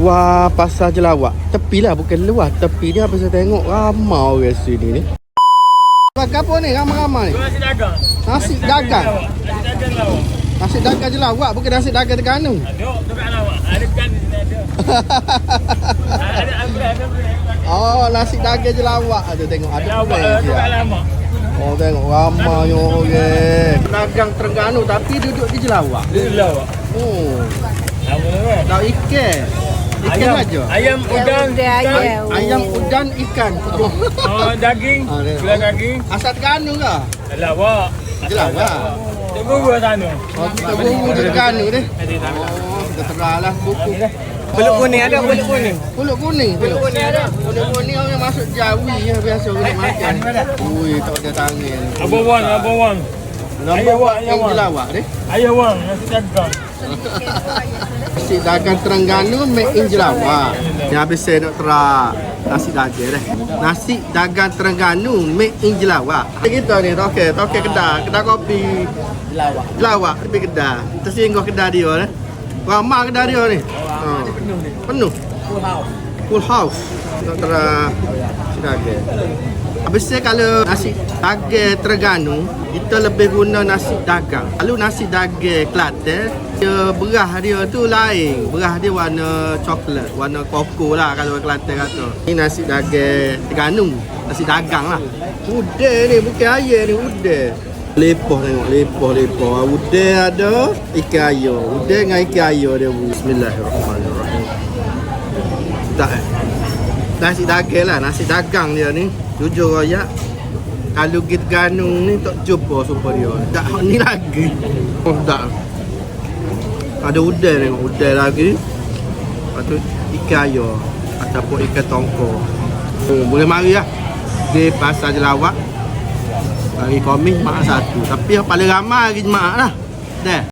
Luar pasar Jelawak. Tepi lah, bukan luar. Tepi ni apa saya tengok ramai orang sini ni. Pakai apa ni? Ramai-ramai ni. Nasi dagang. Nasi dagang. Nasi dagang lawak. Nasi dagang Jelawak, bukan nasi dagang Terengganu. Ada tukar lawak. Ada kan di sini ada. Ada. Oh, nasi dagang Jelawak ada tengok. Ada Lawak pun tukar lama. Oh, tengok ramai orang. Dagang Terengganu tapi duduk di Jelawak. Di lawak. Oh. Lama kan? Tahu ikan. Ikan aja. Ayam udang. Ayam udang ikan. Oh, daging. Gula daging. Asal Terengganu ke? Lawak. Jelawak. Dia buru sana. Oh, kita bumbu di Terengganu ni. Oh, kita teranglah buku. Pulut kuning ada, pulut kuning. Pulut kuning. Pulut kuning ada. Pulut kuning orang masuk Jawi ya biasa orang makan. Ui, tak ada tangan. Abang Wang. Nombor yang Jelawak ni. Ayah Wang, nasi dagang. Nasi dagang Terengganu make in Jelawak. Ni habis saya nak try nasi dagang dah. Nasi dagang Terengganu make in Jelawak. Kita ni toke kedai kopi Jelawak tepi kedai. Tersinggah kedai dia ni. Ramai kedai dia ni. Penuh. Full house. Nak try nasi dagang. Habis saya kalau nasi dagang Terengganu, kita lebih guna nasi dagang. Kalau nasi dagang Kelantan, dia berah dia tu lain. Berah dia warna coklat, warna koko lah kalau orang Kelantan kata. Ni nasi dagang Terengganu, nasi dagang lah. Udang ni, bukan air ni, udang. Lepoh tengok, lepoh. Udang ada, ikan air. Udang dengan ikan air dia. Bismillahirrahmanirrahim. Tak nasi dagang lah, nasi dagang dia ni. Jujur royak, kalau kita ganung ni tak jumpa super dia. Tak ni lagi. Oh tak. Ada udang ni, udang lagi. Lepas tu ikan air ataupun ikan tongkol. Oh, boleh mari lah di pasar Jelawak. Hari Khamis mak satu. Tapi yang paling ramai hari Jumaat lah. Dah.